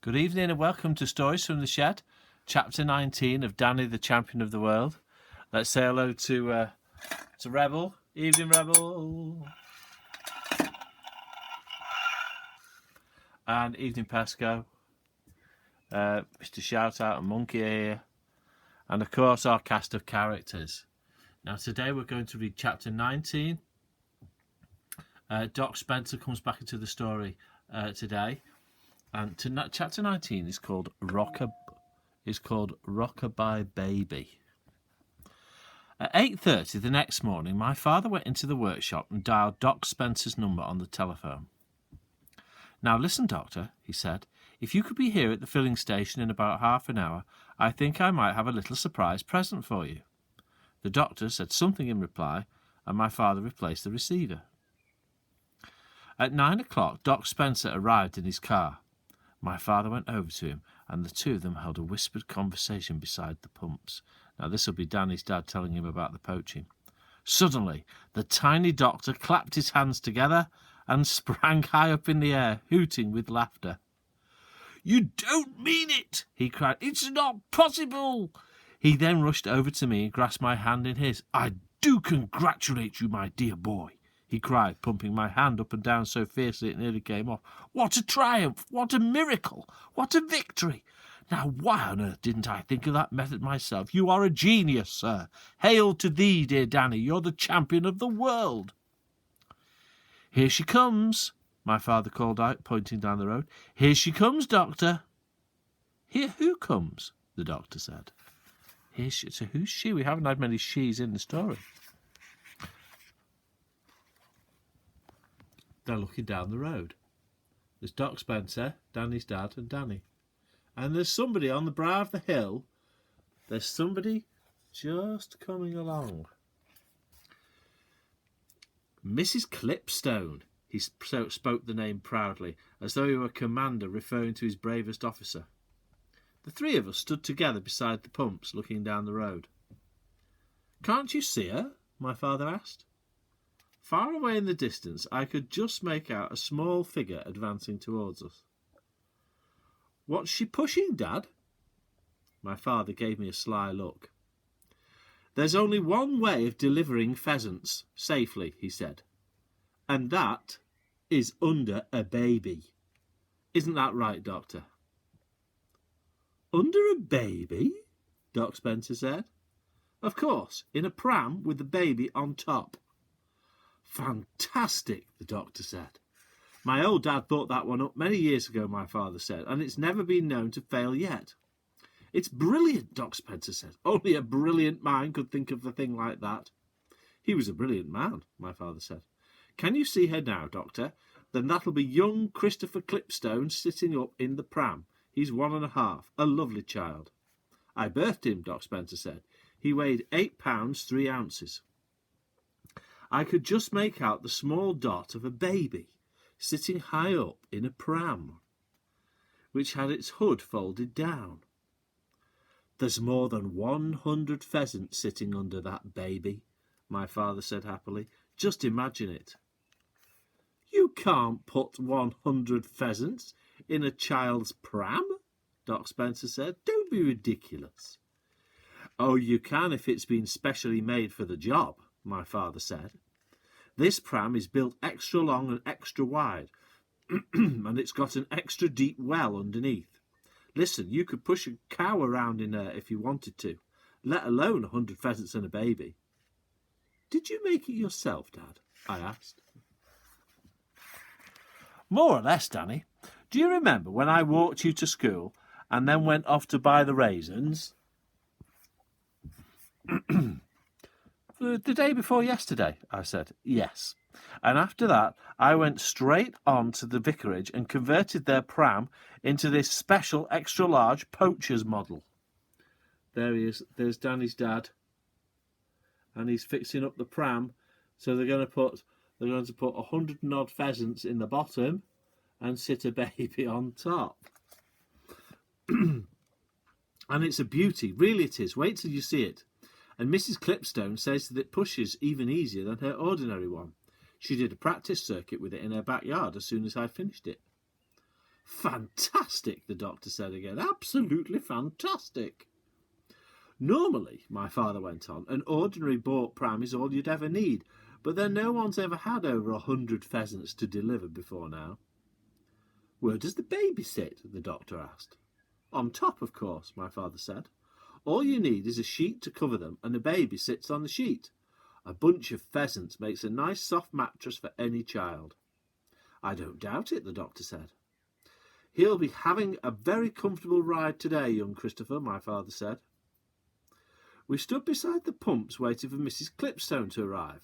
Good evening and welcome to Stories from the Shed, Chapter 19 of Danny, the Champion of the World. Let's say hello to Rebel. Evening, Rebel. And evening, Pesco. Mr. Shout Out and Monkey here. And of course, our cast of characters. Now, today we're going to read Chapter 19. Doc Spencer comes back into the story today. And chapter 19 is called Rockabye Baby. At 8:30 the next morning, my father went into the workshop and dialed Doc Spencer's number on the telephone. "Now listen, Doctor," he said. "If you could be here at the filling station in about half an hour, I think I might have a little surprise present for you." The doctor said something in reply, and my father replaced the receiver. At 9 o'clock, Doc Spencer arrived in his car. My father went over to him, and the two of them held a whispered conversation beside the pumps. Now, this will be Danny's dad telling him about the poaching. Suddenly, the tiny doctor clapped his hands together and sprang high up in the air, hooting with laughter. "You don't mean it!" he cried. "It's not possible!" He then rushed over to me and grasped my hand in his. "I do congratulate you, my dear boy," he cried, pumping my hand up and down so fiercely it nearly came off. "What a triumph! What a miracle! What a victory! Now, why on earth didn't I think of that method myself? You are a genius, sir. Hail to thee, dear Danny. You're the champion of the world." "Here she comes," my father called out, pointing down the road. "Here she comes, Doctor." "Here who comes?" the doctor said. So who's she? We haven't had many she's in the story. They're looking down the road. There's Doc Spencer, Danny's dad, and Danny. And there's somebody on the brow of the hill. There's somebody just coming along. "Mrs. Clipstone," he spoke the name proudly, as though he were a commander referring to his bravest officer. The three of us stood together beside the pumps, looking down the road. "Can't you see her?" my father asked. Far away in the distance, I could just make out a small figure advancing towards us. "What's she pushing, Dad?" My father gave me a sly look. "There's only one way of delivering pheasants safely," he said, "and that is under a baby. Isn't that right, Doctor?" "Under a baby?" Doc Spencer said. "Of course, in a pram with the baby on top." "Fantastic," the doctor said. "My old dad thought that one up many years ago," my father said, "and it's never been known to fail yet." "It's brilliant," Doc Spencer said. "Only a brilliant mind could think of a thing like that." "He was a brilliant man," my father said. "Can you see her now, Doctor? Then that'll be young Christopher Clipstone sitting up in the pram. He's 1.5, a lovely child." "I birthed him," Doc Spencer said. "He weighed 8 pounds 3 ounces. I could just make out the small dot of a baby sitting high up in a pram, which had its hood folded down. There's more than 100 pheasants sitting under that baby," my father said happily. "Just imagine it." "You can't put 100 pheasants in a child's pram," Doc Spencer said. "Don't be ridiculous." "Oh, you can if it's been specially made for the job," my father said. "This pram is built extra long and extra wide, and it's got an extra deep well underneath. Listen, you could push a cow around in there if you wanted to, let alone 100 pheasants and a baby." "Did you make it yourself, Dad?" I asked. "More or less, Danny. Do you remember when I walked you to school and then went off to buy the raisins?" "The day before yesterday," I said. "Yes. And after that, I went straight on to the vicarage and converted their pram into this special extra-large poacher's model." There he is. There's Danny's dad. And he's fixing up the pram. So they're going to put 100 and odd pheasants in the bottom and sit a baby on top. And it's a beauty. Really it is. Wait till you see it. And Mrs. Clipstone says that it pushes even easier than her ordinary one. She did a practice circuit with it in her backyard as soon as I finished it. Fantastic, the doctor said again. Absolutely fantastic. Normally, my father went on, an ordinary bought pram is all you'd ever need, but then no one's ever had over 100 pheasants to deliver before now. Where does the baby sit? The doctor asked. On top, of course, my father said. All you need is a sheet to cover them, and the baby sits on the sheet. A bunch of pheasants makes a nice soft mattress for any child. I don't doubt it, the doctor said. He'll be having a very comfortable ride today, young Christopher, my father said. We stood beside the pumps waiting for Mrs. Clipstone to arrive.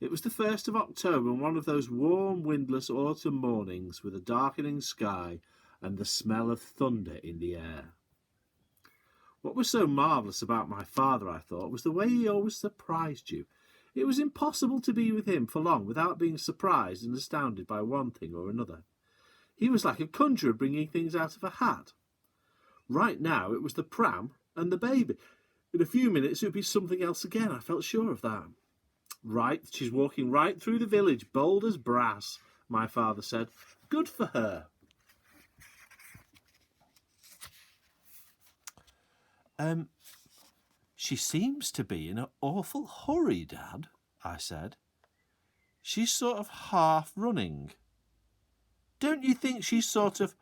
It was the 1st of October, and one of those warm, windless autumn mornings with a darkening sky and the smell of thunder in the air. What was so marvellous about my father, I thought, was the way he always surprised you. It was impossible to be with him for long without being surprised and astounded by one thing or another. He was like a conjurer bringing things out of a hat. Right now it was the pram and the baby. In a few minutes it would be something else again, I felt sure of that. Right, she's walking right through the village, bold as brass, my father said. Good for her. She seems to be in an awful hurry, Dad, I said. She's sort of half running. Don't you think she's sort of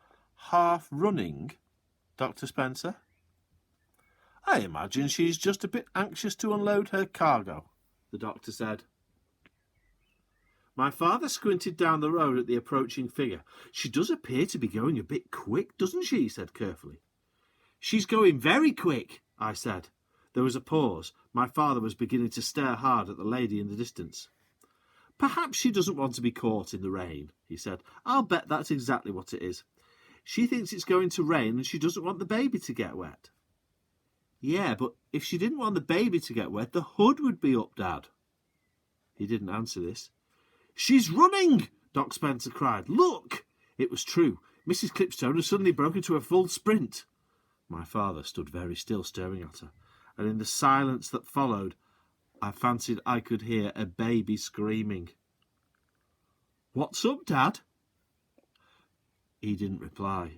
half running, Dr. Spencer? I imagine she's just a bit anxious to unload her cargo, the doctor said. My father squinted down the road at the approaching figure. She does appear to be going a bit quick, doesn't she? He said carefully. She's going very quick, I said. There was a pause. My father was beginning to stare hard at the lady in the distance. Perhaps she doesn't want to be caught in the rain, he said. I'll bet that's exactly what it is. She thinks it's going to rain and she doesn't want the baby to get wet. Yeah, but if she didn't want the baby to get wet, the hood would be up, Dad. He didn't answer this. She's running, Doc Spencer cried. Look! It was true. Mrs. Clipstone had suddenly broken into a full sprint. My father stood very still, staring at her, and in the silence that followed, I fancied I could hear a baby screaming. What's up, Dad? He didn't reply.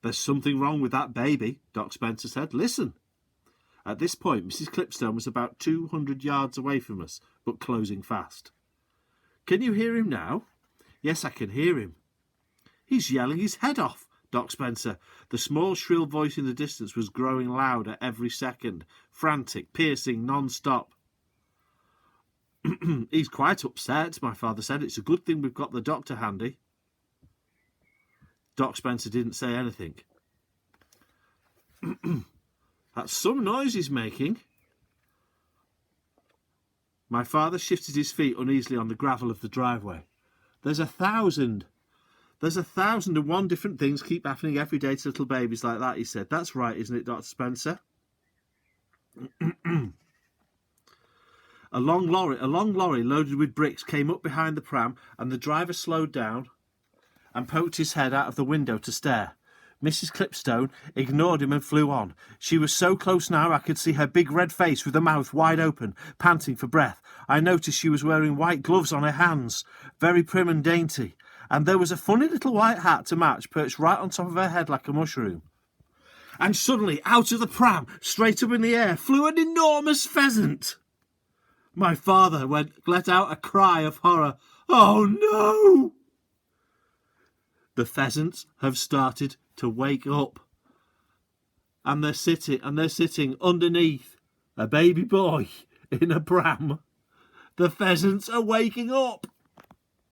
There's something wrong with that baby, Doc Spencer said. Listen. At this point, Mrs. Clipstone was about 200 yards away from us, but closing fast. Can you hear him now? Yes, I can hear him. He's yelling his head off, Doc Spencer. The small, shrill voice in the distance was growing louder every second, frantic, piercing, non-stop. He's quite upset, my father said. It's a good thing we've got the doctor handy. Doc Spencer didn't say anything. That's some noise he's making. My father shifted his feet uneasily on the gravel of the driveway. There's 1,001 different things keep happening every day to little babies like that, he said. That's right, isn't it, Dr. Spencer? A long lorry loaded with bricks came up behind the pram, and the driver slowed down and poked his head out of the window to stare. Mrs. Clipstone ignored him and flew on. She was so close now I could see her big red face with the mouth wide open, panting for breath. I noticed she was wearing white gloves on her hands, very prim and dainty, and there was a funny little white hat to match perched right on top of her head like a mushroom. And suddenly, out of the pram, straight up in the air, flew an enormous pheasant. My father let out a cry of horror. Oh, no! The pheasants have started to wake up, and they're sitting underneath a baby boy in a pram. The pheasants are waking up.